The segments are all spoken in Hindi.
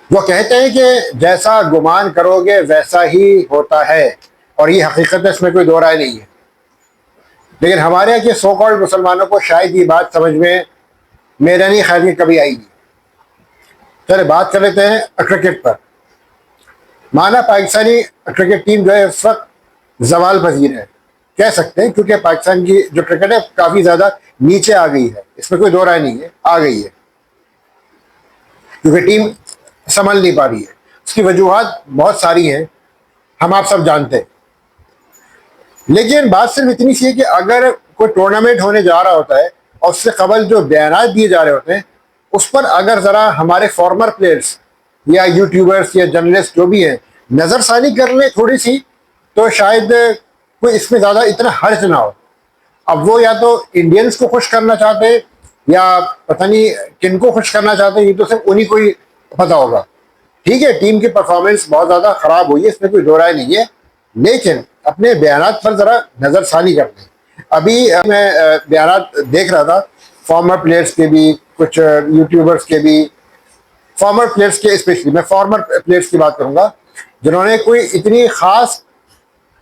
वो कहते हैं कि जैसा गुमान करोगे वैसा ही होता है, और ये हकीकत है, इसमें कोई दो राय नहीं है। लेकिन हमारे यहाँ के सो कॉल्ड मुसलमानों को शायद ये बात समझ में, मेरा नहीं ख्याल में कभी आई नहीं। चले बात कर लेते हैं क्रिकेट पर। माना पाकिस्तानी क्रिकेट टीम जो है इस वक्त जवाल पजीर है, कह सकते हैं, क्योंकि पाकिस्तान की जो क्रिकेट है काफी ज्यादा नीचे आ गई है, इसमें कोई दो राय नहीं है, आ गई है, क्योंकि टीम संभल नहीं पा रही है। उसकी वजूहत बहुत सारी हैं, हम आप सब जानते हैं। लेकिन बात सिर्फ इतनी सी है कि अगर कोई टूर्नामेंट होने जा रहा होता है और उससे कबल जो बयान दिए जा रहे होते हैं, उस पर अगर जरा हमारे फॉर्मर प्लेयर्स या यूट्यूबर्स या जर्नलिस्ट जो भी हैं नजरसानी कर ले थोड़ी सी, तो शायद कोई इसमें ज्यादा इतना हर्ज ना हो। अब वो या तो इंडियंस को खुश करना चाहते हैं या पता नहीं किन को खुश करना चाहते हैं, ये तो सिर्फ उन्हीं को ही पता होगा। ठीक है, टीम की परफॉर्मेंस बहुत ज्यादा खराब हुई है, इसमें कोई दो राय नहीं है, लेकिन अपने बयानात पर जरा नजरसानी कर लें। अभी मैं बयानात देख रहा था, फॉर्मर प्लेयर्स के भी, कुछ यूट्यूबर्स के भी, फॉर्मर प्लेयर्स के, स्पेशली मैं फॉर्मर प्लेयर्स की बात करूंगा, जिन्होंने कोई इतनी खास,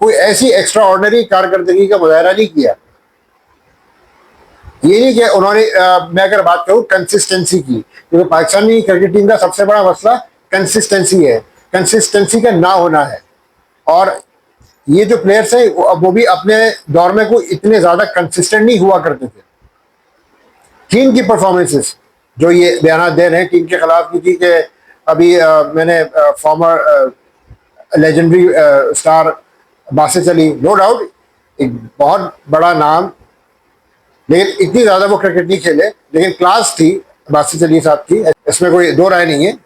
कोई ऐसी एक्स्ट्रा ऑर्डिनरी कारकर्दगी का मुजाहरा नहीं किया। ये नहीं कि उन्होंने मैं अगर बात करूं कंसिस्टेंसी की, क्योंकि पाकिस्तानी क्रिकेट टीम का सबसे बड़ा मसला कंसिस्टेंसी है, कंसिस्टेंसी का ना होना है। और ये जो प्लेयर्स हैं वो भी अपने दौर में कोई इतने ज्यादा कंसिस्टेंट नहीं हुआ करते थे। टीम की परफॉर्मेंसेस जो ये बयान दे रहे हैं टीम के खिलाफ की थी कि अभी मैंने former legendary star Basit Ali, no doubt एक बहुत बड़ा नाम, लेकिन इतनी ज्यादा वो क्रिकेट नहीं खेले, लेकिन क्लास थी बासित अली साहब की, इसमें कोई दो राय नहीं है।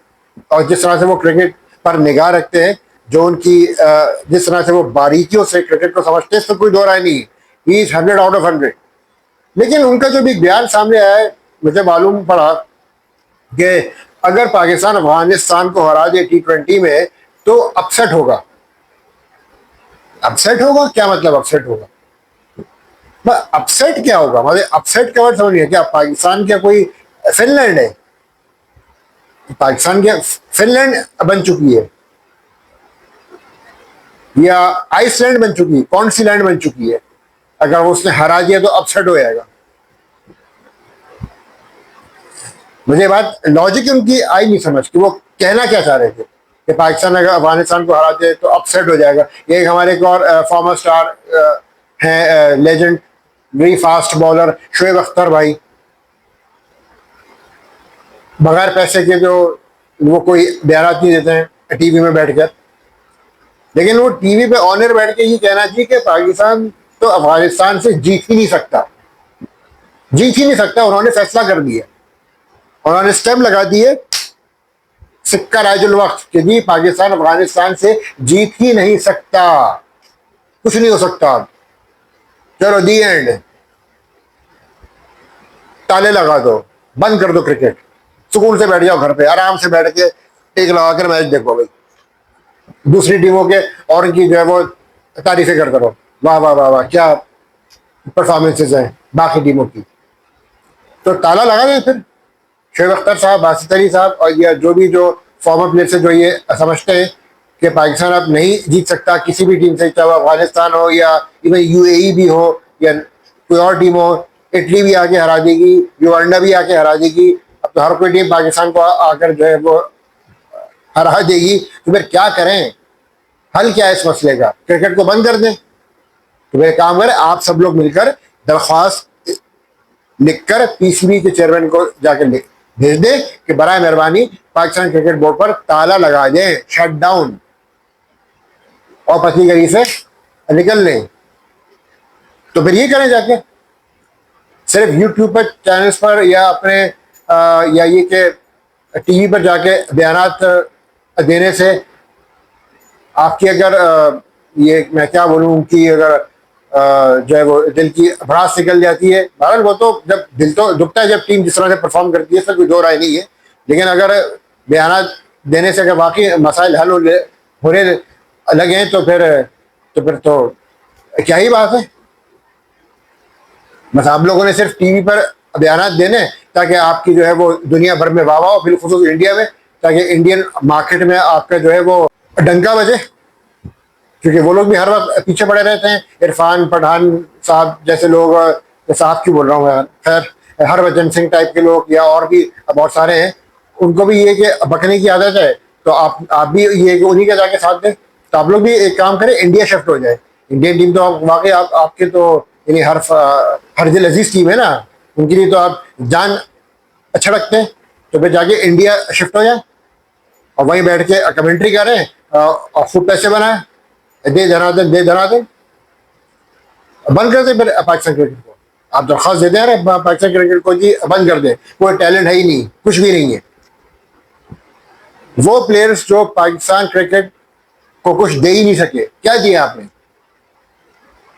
और जिस तरह से वो क्रिकेट पर निगाह रखते हैं, जो उनकी जिस तरह से वो बारीकियों से क्रिकेट को समझते हैं, इसमें कोई दो राय नहीं है, ही इज 100 आउट ऑफ 100। लेकिन उनका जो भी बयान सामने आया है, मुझे मालूम पड़ा कि अगर पाकिस्तान अफगानिस्तान को हरा दे T20 में तो अपसेट होगा। अपसेट होगा क्या मतलब? अपसेट होगा अपसेट क्या होगा? मतलब अपसेट का वर्ड समझ नहीं है क्या? पाकिस्तान क्या कोई फिनलैंड है? पाकिस्तान क्या फिनलैंड बन चुकी है या आइसलैंड बन चुकी है? कौन सी लैंड बन चुकी है? अगर वो उसने हरा दिया तो अपसेट हो जाएगा। मुझे बात लॉजिक उनकी आई नहीं समझ कि वो कहना क्या चाह रहे थे कि पाकिस्तान अगर अफगानिस्तान को हरा दे तो अपसेट हो जाएगा। ये हमारे एक और फॉर्मर स्टार हैं, legend, very fast bowler Shoaib Akhtar भाई, बगैर पैसे के जो वो कोई बयान नहीं देते हैं टीवी में बैठकर, लेकिन वो टीवी पे ऑनर बैठ के ये कहना चाहिए कि पाकिस्तान तो अफगानिस्तान से जीत ही नहीं सकता, जीत ही नहीं सकता। उन्होंने फैसला कर दिया, उन्होंने स्टेप लगा दिए, सिक्का राजुल वक्त कि जी पाकिस्तान अफगानिस्तान से जीत ही नहीं सकता, कुछ नहीं हो सकता, चलो दी एंड, ताले लगा दो, बंद कर दो क्रिकेट, सुकून से बैठ जाओ घर पे, आराम से बैठ के टेक लगा कर मैच देखो भाई, दूसरी टीमों के और इनकी जो है वो तारीफें करते रहो, वाह वाह वाह वाह क्या परफॉर्मेंसेज हैं बाकी टीमों की। तो ताला लगा दें फिर शोएब अख्तर साहब, बासित अली साहब और या जो भी जो फॉर्मर प्लेयर से जो ये समझते हैं कि पाकिस्तान अब नहीं जीत सकता किसी भी टीम से, चाहे वो अफगानिस्तान हो या इवन UAE भी हो या कोई और टीम हो, इटली भी आके हरा देगी, युगांडा भी आके हरा देगी, अब तो हर कोई टीम पाकिस्तान को आकर जो है वो हरा देगी, तो फिर क्या करें? हल क्या है इस मसले का? क्रिकेट को बंद कर दें? तो फिर काम करें, आप सब लोग मिलकर दरख्वास्त लिखकर PCB के चेयरमैन को जाकर भेज दें कि बराए मेहरबानी पाकिस्तान क्रिकेट बोर्ड पर ताला लगा दें, शट डाउन, और पतली गली से निकल लें। तो फिर ये करें जाके, सिर्फ यूट्यूब पर चैनल्स पर या अपने या ये कि टीवी पर जाके बयानात देने से आपकी अगर ये मैं क्या बोलूँ उनकी अगर जो है वो दिल की भड़ास निकल जाती है। बहरहाल वो तो जब दिल तो दुखता है जब टीम जिस तरह से परफॉर्म करती है, इसमें कोई दो राय नहीं है, लेकिन अगर बयान देने से अगर बाकी मसाइल हल होने लगे तो क्या ही बात है। बस आप लोगों ने सिर्फ टीवी पर बयान देने ताकि आपकी जो है वो दुनिया भर में वाह वाह, बिलखुसूस इंडिया में ताकि इंडियन मार्केट में आपका जो है वो डंका बजे, क्योंकि वो लोग भी हर वक्त पीछे पड़े रहते हैं। इरफान पठान साहब जैसे लोग, साहब क्यों बोल रहा हूँ मैं, खैर हरभजन सिंह टाइप के लोग या और भी बहुत सारे हैं, उनको भी ये कि बकने की आदत है, तो आप भी ये कि उन्हीं के जाके साथ दें। तो आप लोग भी एक काम करें, इंडिया शिफ्ट हो जाए। इंडियन टीम तो वाकई आपके तो यानी हर दिल अजीज टीम है ना, उनके लिए तो आप जान अच्छा रखते हैं। तो फिर जाके इंडिया शिफ्ट हो जाए और वहीं बैठ के कमेंट्री करें और खूब पैसे बनाए, दे धनाधन दे धनाधन। बंद कर दे फिर पाकिस्तान क्रिकेट को। आप दरख्वास्त देते हैं पाकिस्तान क्रिकेट को जी बंद कर दे, कोई टैलेंट है ही नहीं, कुछ भी नहीं है। वो प्लेयर्स जो पाकिस्तान क्रिकेट को कुछ दे ही नहीं सके, क्या दिया आपने,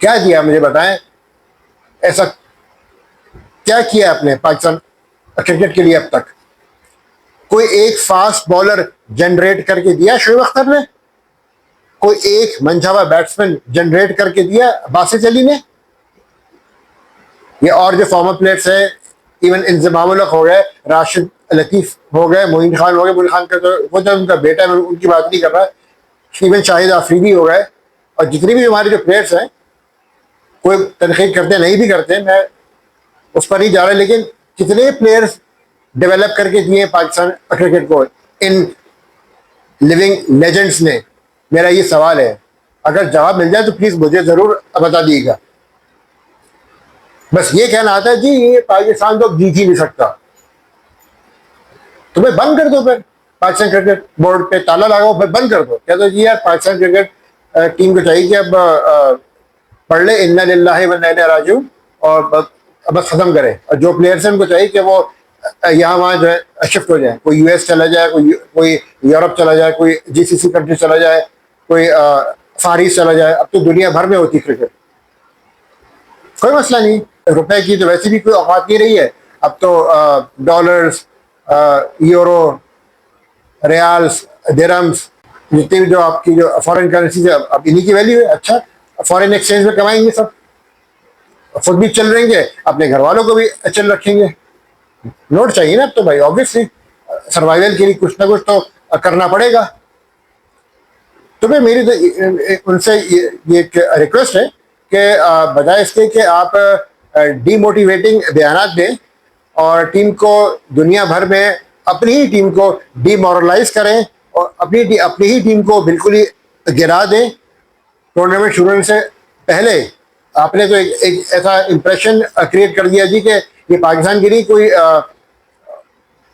क्या दिया मुझे बताएं, ऐसा क्या किया आपने पाकिस्तान क्रिकेट के लिए अब तक? कोई एक फास्ट बॉलर जनरेट करके दिया शोएब अख्तर ने? कोई एक मनचावा बैट्समैन जनरेट करके दिया बासित अली ने? ये और जो फॉर्मर प्लेयर्स है, इवन इंजमाम उल हक हो गए, राशिद लतीफ हो गए, मोइन खान हो गए, मोइन खान का तो वो जो उनका बेटा है, मैं उनकी बात नहीं कर रहा, इवन शाहिद आफरीदी हो गए, और जितने भी हमारे जो प्लेयर्स हैं, कोई तनकीद करते नहीं भी करते, मैं उस पर नहीं जा रहा, लेकिन कितने प्लेयर्स डेवलप करके दिए पाकिस्तान क्रिकेट को इन लिविंग लेजेंड्स ने? मेरा ये सवाल है, अगर जवाब मिल जाए तो प्लीज मुझे जरूर बता दीजिएगा। बस ये कहना आता है जी ये पाकिस्तान तो जीत ही नहीं सकता, तुम्हें बंद कर दो, फिर पाकिस्तान क्रिकेट बोर्ड पे ताला लगाओ, फिर बंद कर दो। कहते जी यार पाकिस्तान क्रिकेट टीम को चाहिए कि अब पढ़ ले इन्ना लिल्लाहि व इन्ना इलैहि राजिऊन और बस खत्म करें। और जो प्लेयर्स हैं उनको चाहिए कि वो यहाँ वहाँ जो है शिफ्ट हो जाए, कोई यूएस चला जाए, कोई यूरोप चला जाए, कोई जीसीसी कंट्री चला जाए, कोई फार ईस्ट चला जाए। अब तो दुनिया भर में होती क्रिकेट, कोई मसला नहीं। रुपए की तो वैसे भी कोई औकात नहीं रही है, अब तो डॉलर्स, यूरो, रियाल्स, दिरहम्स, जितनी भी जो आपकी जो फॉरेन करेंसी है अब इन्हीं की वैल्यू है। अच्छा, फॉरेन एक्सचेंज में कमाएंगे सब, खुद भी चल रहेंगे, अपने घर वालों को भी चल रखेंगे। नोट चाहिए ना अब तो भाई, ऑब्वियसली सर्वाइवल के लिए कुछ ना कुछ तो करना पड़ेगा। तो भाई मेरी तो उनसे ये एक रिक्वेस्ट है कि बजाय इसके कि आप डीमोटिवेटिंग बयान दें और टीम को दुनिया भर में अपनी ही टीम को डीमोरलाइज करें और अपनी ही टीम को बिल्कुल ही गिरा दें टूर्नामेंट शुरू होने से पहले, आपने तो एक ऐसा इंप्रेशन क्रिएट कर दिया जी कि ये पाकिस्तान की नहीं, कोई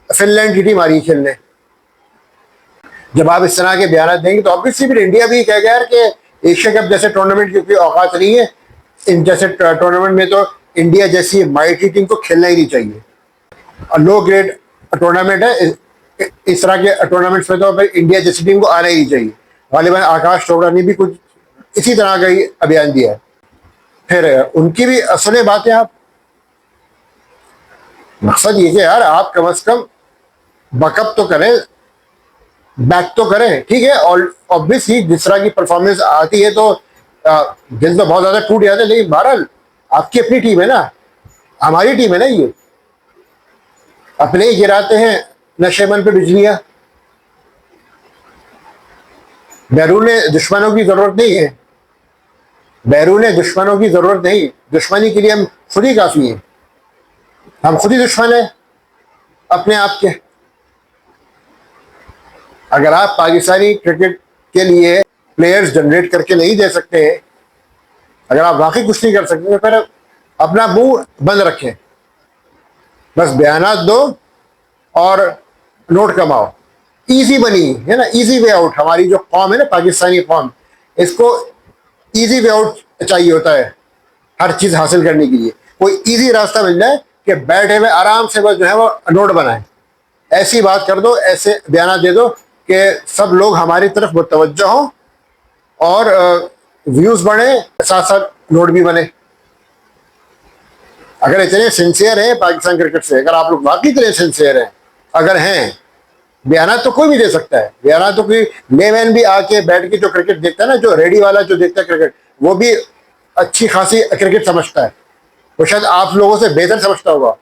फिनलैंड की टीम आ रही खेलने। जब आप इस तरह के बयान देंगे तो ऑब्वियसली फिर इंडिया भी कहेगा यार कि एशिया कप जैसे टूर्नामेंट की कोई औकात नहीं है, इन जैसे टूर्नामेंट में तो इंडिया जैसी माइटी टीम को खेलना ही नहीं चाहिए। और लो ग्रेड टूर्नामेंट है, इस तरह के टूर्नामेंट्स में तो भाई इंडिया जैसी टीम को आना ही नहीं चाहिए। गालिबन आकाश चोपड़ा ने भी कुछ इसी तरह का ही अभियान दिया है। फिर उनकी भी सुने बातें आप, मकसद ये कि यार आप कम से कम बकअप तो करें, बैक तो करें, ठीक है। और ऑब्वियसली जिस तरह की परफॉर्मेंस आती है तो दिल तो बहुत ज्यादा टूट जाते हैं, लेकिन बहरहाल आपकी अपनी टीम है ना, हमारी टीम है ना, ये अपने ही गिराते हैं नशेबन पे बिजलियां। बैरून दुश्मनों की जरूरत नहीं है, बैरून दुश्मनों की जरूरत नहीं, दुश्मनी के लिए हम खुद ही काफी हैं, हम खुद ही दुश्मन है अपने आप के। अगर आप पाकिस्तानी क्रिकेट के लिए प्लेयर्स जनरेट करके नहीं दे सकते हैं, अगर आप वाकई कुछ नहीं कर सकते तो फिर अपना मुंह बंद रखें, बस बयानात दो और नोट कमाओ। इजी बनी है ना, इजी वे आउट। हमारी जो कौम है ना, पाकिस्तानी कौम, इसको इजी वे आउट चाहिए होता है हर चीज हासिल करने के लिए। कोई इजी रास्ता मिल जाए कि बैठे हुए आराम से बस जो है वो नोट बनाए, ऐसी बात कर दो, ऐसे बयान दे दो कि सब लोग हमारी तरफ मुतवज्जो हों और व्यूज बढ़े, साथ साथ नोट भी बने। अगर इतने सिंसियर हैं पाकिस्तान क्रिकेट से, अगर आप लोग वाकई इतने सिंसियर हैं, अगर हैं, बयाना तो कोई भी दे सकता है। बयाना तो कोई लेमैन भी आके बैठ के जो क्रिकेट देखता है ना, जो रेडी वाला जो देखता है क्रिकेट, वो भी अच्छी खासी क्रिकेट समझता है, वो शायद आप लोगों से बेहतर समझता होगा।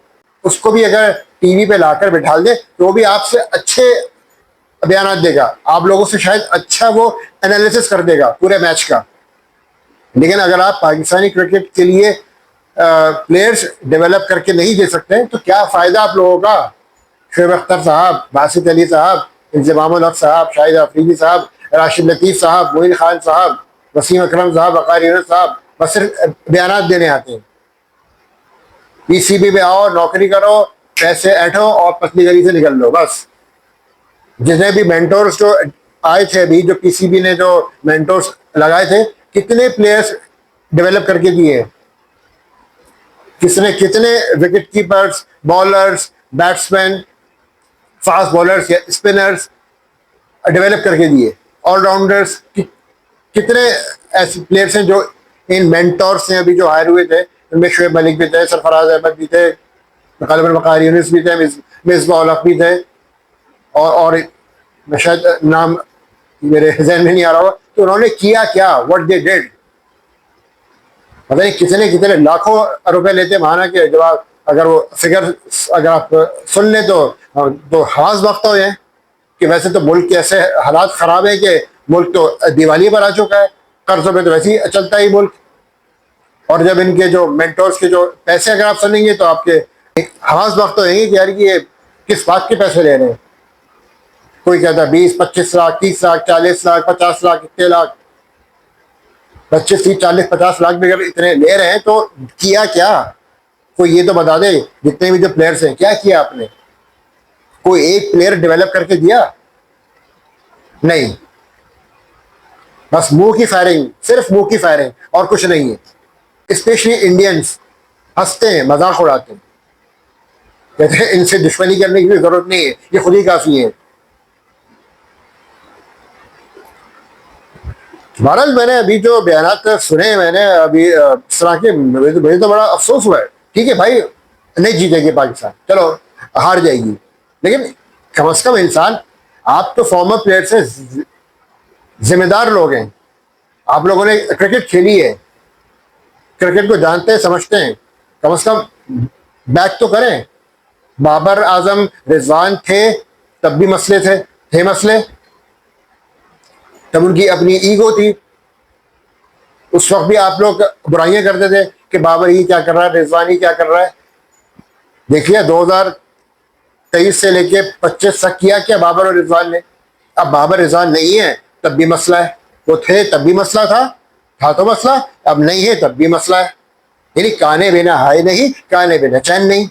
उसको भी अगर टीवी पे लाकर बिठा दे तो वो भी आपसे अच्छे बयान देगा, आप लोगों से शायद अच्छा वो एनालिसिस कर देगा पूरे मैच का। लेकिन अगर आप पाकिस्तानी क्रिकेट के लिए प्लेयर्स डेवलप करके नहीं दे सकते तो क्या फ़ायदा आप लोगों का। शुएब अख्तर साहब, बासित अली साहब, इंज़मामुल हक साहब, शाहिद अफरीदी साहब, राशिद लतीफ़ साहब, मोइन खान साहब, वसीम अकरम साहब, वक़ार यूनुस साहब बस सिर्फ बयान देने आते हैं। पीसीबी में आओ, नौकरी करो, पैसे ऐठो और पतली गली से निकल लो बस। जितने भी मेंटोर्स जो आए थे अभी, जो पीसीबी ने जो मेंटोर्स लगाए थे, कितने प्लेयर्स डेवलप करके दिए, किसने कितने wicket keepers, bowlers, batsman, fast bowlers या स्पिनर्स डेवलप करके दिए, ऑलराउंडर्स कितने ऐसे प्लेयर्स हैं जो इन मेंटोर्स से अभी जो हायर हुए थे। उनमें शुएब मलिक भी थे, सरफराज अहमद भी थे, गलबन वक़ार यूनुस भी थे, मिसबाह हक भी थे, और मैं शायद नाम मेरे जहन में नहीं आ रहा होगा। तो उन्होंने किया क्या, व्हाट दे डिड, पता नहीं कितने कितने लाखों रुपए लेते माना कि जब आप अगर वो फिगर अगर आप सुन लें तो हाथ वक्त हो जाए कि वैसे तो मुल्क के ऐसे हालात ख़राब है कि मुल्क तो दिवाली पर आ चुका है, कर्जों में तो वैसे ही चलता ही मुल्क। और जब इनके जो मेंटोर्स के जो पैसे अगर आप सुनेंगे तो आपके हाथ वक्त होंगे कि यार ये किस बात के पैसे ले रहे हैं। कोई कहता है 20, 25 लाख, 30 लाख, 40 लाख, 50 लाख, इतने लाख, 25, 30, 40, 50 लाख भी अगर इतने ले रहे हैं तो किया क्या। कोई ये तो बता दे, जितने भी जो प्लेयर्स हैं क्या किया आपने। कोई एक प्लेयर डेवलप करके दिया नहीं, बस मुंह की फायरिंग, सिर्फ मुंह की फायरिंग और कुछ नहीं है। स्पेशली इंडियंस हंसते हैं, मजाक उड़ाते हैं, कहते हैं इनसे दुश्मनी करने की भी जरूरत नहीं है, ये खुद ही काफी है। बहरहाल मैंने अभी जो बयान सुने, मैंने अभी इस तरह के, मुझे तो बड़ा अफसोस हुआ है। ठीक है भाई, नहीं जीतेगी पाकिस्तान, चलो हार जाएगी, लेकिन कम से कम इंसान, आप तो फॉर्मर प्लेयर से जिम्मेदार लोग हैं, आप लोगों ने क्रिकेट खेली है, क्रिकेट को जानते हैं, समझते हैं, कम से कम बैक तो करें। बाबर आजम, रिजवान थे तब भी मसले थे मसले, तब उनकी अपनी ईगो थी। उस वक्त भी आप लोग बुराइयां करते थे कि बाबर ही क्या कर रहा है, रिजवान ही क्या कर रहा है। देखिए 2023 से लेके 25 तक किया क्या बाबर और रिजवान ने। अब बाबर रिजवान नहीं है तब भी मसला है, वो थे तब भी मसला था तो मसला, अब नहीं है तब भी मसला है। यानी काने बिना हाय नहीं, काने बिना चैन नहीं,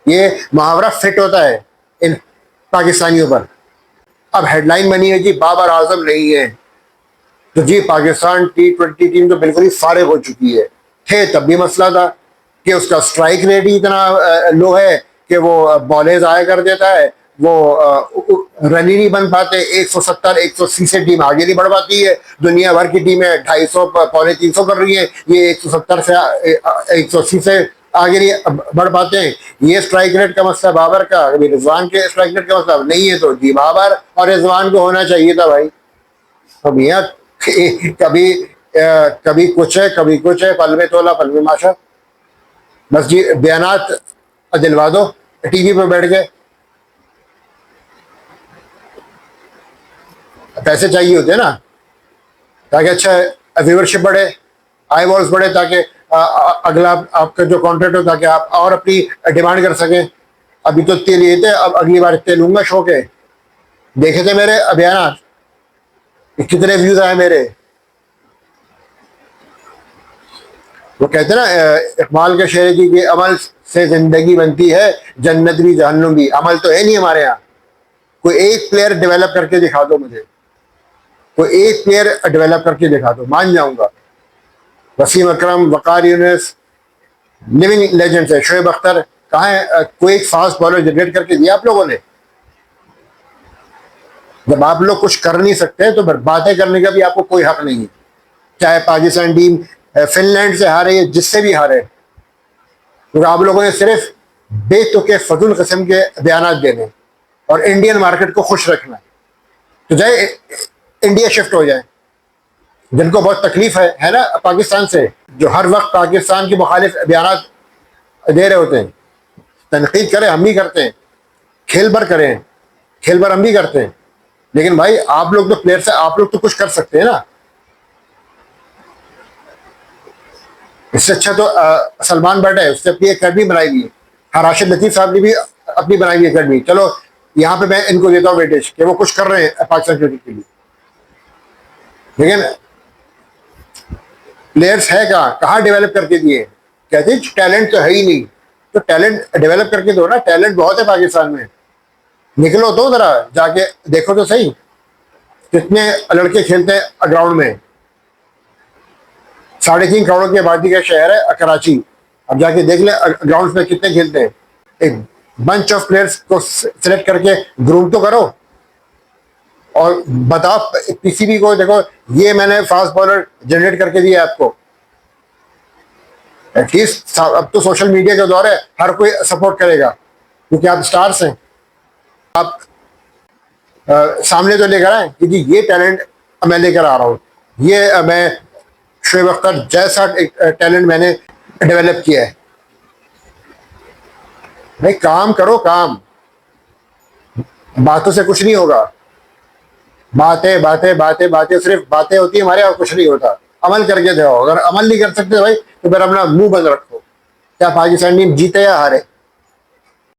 ये मुहावरा फिट होता है इन पाकिस्तानियों पर। अब हेडलाइन बनी है जी बाबर आजम नहीं है, तो जी पाकिस्तान T20 टीम तो बिल्कुल ही फारिग हो चुकी है। थे तब भी मसला था कि उसका स्ट्राइक रेट ही इतना लो है कि वो बॉलें ज़ाया कर देता है, वो रन ही नहीं बन पाते। 170, 180 से टीम आगे नहीं बढ़ पाती है। दुनिया भर की टीमें 250, पौने 300 कर रही हैं, ये 170 से 180 से आगे नहीं बढ़ पाते हैं। ये स्ट्राइक रेट का मसला बाबर का, अभी रिजवान के स्ट्राइक रेट का मसला नहीं है, तो जी बाबर और रिजवान को होना चाहिए था भाई। अब यहाँ कभी कुछ है, कभी कुछ है, पल में तोला पल में माशा। बस जी बयानात दिलवा दो, टीवी पर बैठ के पैसे चाहिए होते हैं ना, ताकि अच्छा व्यूअरशिप बढ़े, आई बॉल्स बढ़े, ताकि अगला आपका जो कॉन्ट्रैक्ट हो ताकि आप और अपनी डिमांड कर सकें। अभी तो इतने लिए थे, अब अगली बार इतने लूंगा शो के। देखे थे मेरे बयान, कितने व्यूज आए मेरे। वो कहते ना इकबाल के शेर जी के अमल से जिंदगी बनती है, जन्नत भी जहन्नुम भी। अमल तो है नहीं हमारे यहाँ। कोई एक प्लेयर डेवलप करके दिखा दो मुझे, कोई एक प्लेयर डेवलप करके दिखा दो, मान जाऊंगा। वसीम अकरम, वक़ार यूनुस लिविंग लेजेंड्स है। शुएब अख्तर कहाँ है, कोई एक फास्ट बॉलर जनरेट करके दिया आप लोगों ने। जब आप लोग कुछ कर नहीं सकते तो बातें करने का भी आपको कोई हक नहीं है। चाहे पाकिस्तान टीम फिनलैंड से हारे या जिससे भी हारे, तो आप लोगों ने सिर्फ बेतुके फजूल किस्म के बयान देने और इंडियन मार्केट को खुश रखना। तो जाए इंडिया शिफ्ट हो जाए, जिनको बहुत तकलीफ है ना पाकिस्तान से, जो हर वक्त पाकिस्तान के मुखालिफ बयान दे रहे होते हैं। तनकीद करें, हम भी करते हैं, खेल भर करें, खेल पर हम भी करते हैं, लेकिन भाई आप लोग तो प्लेयर्स हैं, आप लोग तो कुछ कर सकते हैं ना। इससे अच्छा तो सलमान बट है, उसने अपनी अकेडमी बनाई हुई है। हाँ, राशिद लतीफ साहब ने भी अपनी बनाई हुई अकेडमी। चलो यहाँ पे मैं इनको देता हूँ वेटेज कि वो कुछ कर रहे हैं पाकिस्तान क्रिकेट के लिए, लेकिन प्लेयर्स है कहाँ, कहाँ डेवलप करके दिए। कहते हैं टैलेंट तो है ही नहीं, तो टैलेंट डेवलप करके दो ना। टैलेंट बहुत है पाकिस्तान में, निकलो तो जरा जाके देखो तो सही, कितने लड़के खेलते हैं ग्राउंड में। 3.5 करोड़ की आबादी का शहर है कराची, अब जाके देख ले ग्राउंड में कितने खेलते हैं। एक बंच ऑफ प्लेयर्स को सिलेक्ट करके ग्रूम तो करो और बताओ किसी भी को, देखो ये मैंने फास्ट बॉलर जनरेट करके दिया आपको। एटलीस्ट अब तो सोशल मीडिया के दौर है, हर कोई सपोर्ट करेगा क्योंकि आप स्टार्स हैं। आप सामने तो लेकर आए कि जी ये टैलेंट मैं लेकर आ रहा हूँ, ये मैं शोएब अख्तर जैसा टैलेंट मैंने डेवलप किया है। भाई काम करो, काम, बातों से कुछ नहीं होगा। बातें बातें बातें बातें, सिर्फ बातें होती है हमारे और कुछ नहीं होता। अमल करके दो, अगर अमल नहीं कर सकते भाई तो फिर अपना मुंह बंद रखो। क्या पाकिस्तान टीम जीते या हारे।